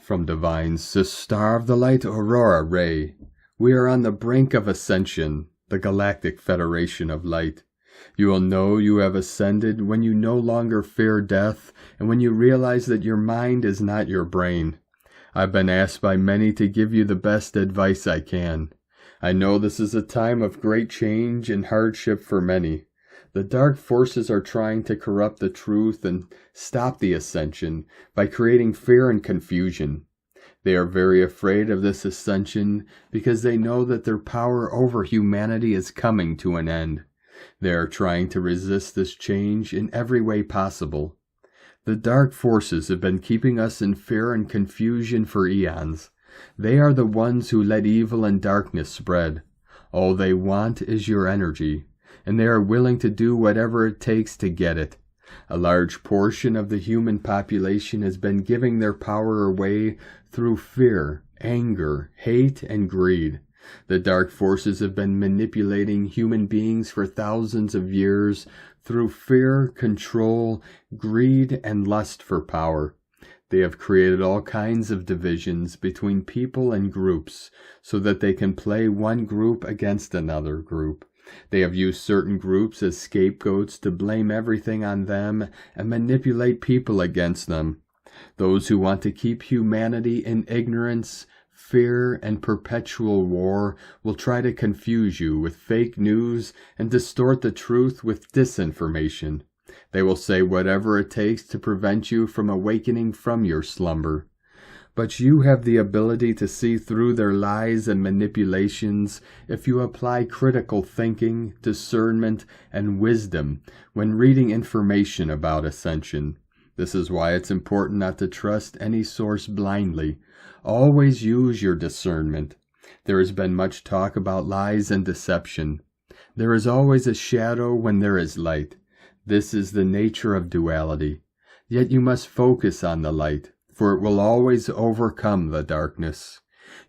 From Divine Sister of the Light, Aurora Ray. We are on the brink of ascension, the Galactic Federation of Light. You will know you have ascended when you no longer fear death and when you realize that your mind is not your brain. I've been asked by many to give you the best advice I can. I know this is a time of great change and hardship for many. The dark forces are trying to corrupt the truth and stop the ascension by creating fear and confusion. They are very afraid of this ascension because they know that their power over humanity is coming to an end. They are trying to resist this change in every way possible. The dark forces have been keeping us in fear and confusion for eons. They are the ones who let evil and darkness spread. All they want is your energy, and they are willing to do whatever it takes to get it. A large portion of the human population has been giving their power away through fear, anger, hate, and greed. The dark forces have been manipulating human beings for thousands of years through fear, control, greed, and lust for power. They have created all kinds of divisions between people and groups so that they can play one group against another group. They have used certain groups as scapegoats to blame everything on them and manipulate people against them. Those who want to keep humanity in ignorance, fear, and perpetual war will try to confuse you with fake news and distort the truth with disinformation. They will say whatever it takes to prevent you from awakening from your slumber. But you have the ability to see through their lies and manipulations if you apply critical thinking, discernment, and wisdom when reading information about ascension. This is why it's important not to trust any source blindly. Always use your discernment. There has been much talk about lies and deception. There is always a shadow when there is light. This is the nature of duality. Yet you must focus on the light, for it will always overcome the darkness.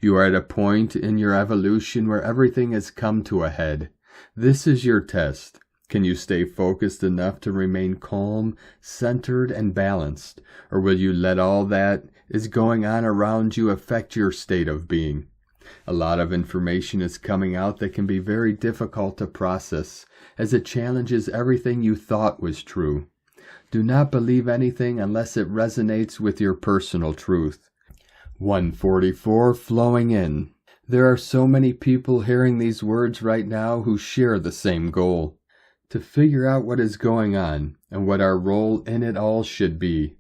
You are at a point in your evolution where everything has come to a head. This is your test. Can you stay focused enough to remain calm, centered, and balanced? Or will you let all that is going on around you affect your state of being? A lot of information is coming out that can be very difficult to process, as it challenges everything you thought was true. Do not believe anything unless it resonates with your personal truth. 144 flowing in. There are so many people hearing these words right now who share the same goal. To figure out what is going on and what our role in it all should be.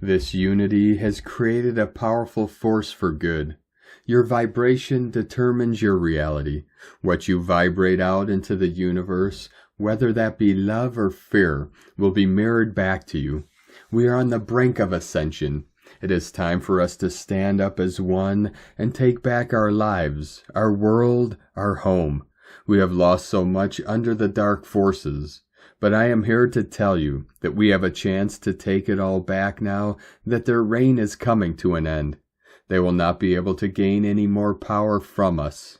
This unity has created a powerful force for good. Your vibration determines your reality. What you vibrate out into the universe, whether that be love or fear, will be mirrored back to you. We are on the brink of ascension. It is time for us to stand up as one and take back our lives, our world, our home. We have lost so much under the dark forces, but I am here to tell you that we have a chance to take it all back now that their reign is coming to an end. They will not be able to gain any more power from us.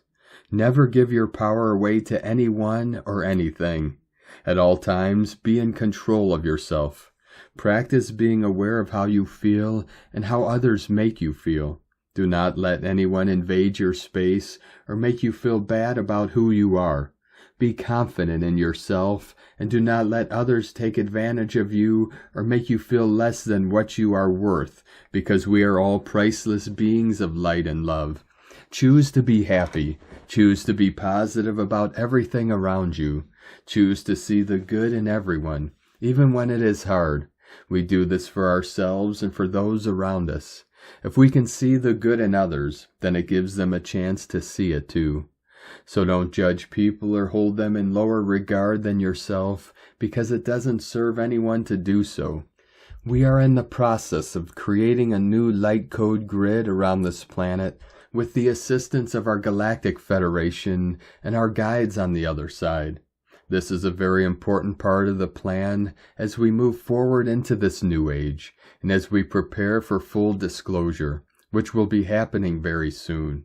Never give your power away to anyone or anything. At all times, be in control of yourself. Practice being aware of how you feel and how others make you feel. Do not let anyone invade your space or make you feel bad about who you are. Be confident in yourself and do not let others take advantage of you or make you feel less than what you are worth, because we are all priceless beings of light and love. Choose to be happy. Choose to be positive about everything around you. Choose to see the good in everyone, even when it is hard. We do this for ourselves and for those around us. If we can see the good in others, then it gives them a chance to see it too. So don't judge people or hold them in lower regard than yourself, because it doesn't serve anyone to do so. We are in the process of creating a new light code grid around this planet with the assistance of our Galactic Federation and our guides on the other side. This is a very important part of the plan as we move forward into this new age, and as we prepare for full disclosure, which will be happening very soon.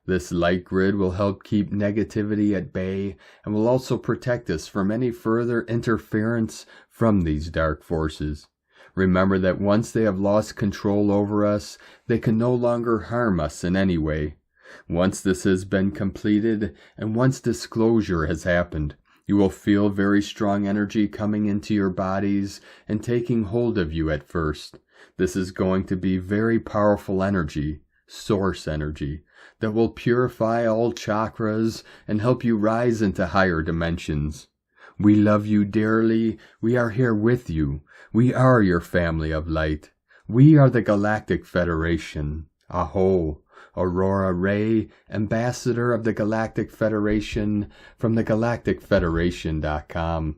This light grid will help keep negativity at bay and will also protect us from any further interference from these dark forces. Remember that once they have lost control over us, they can no longer harm us in any way. Once this has been completed, and once disclosure has happened, you will feel very strong energy coming into your bodies and taking hold of you at first. This is going to be very powerful energy, source energy, that will purify all chakras and help you rise into higher dimensions. We love you dearly. We are here with you. We are your family of light. We are the Galactic Federation. Aho, Aurora Ray, Ambassador of the Galactic Federation from the galacticfederation.com.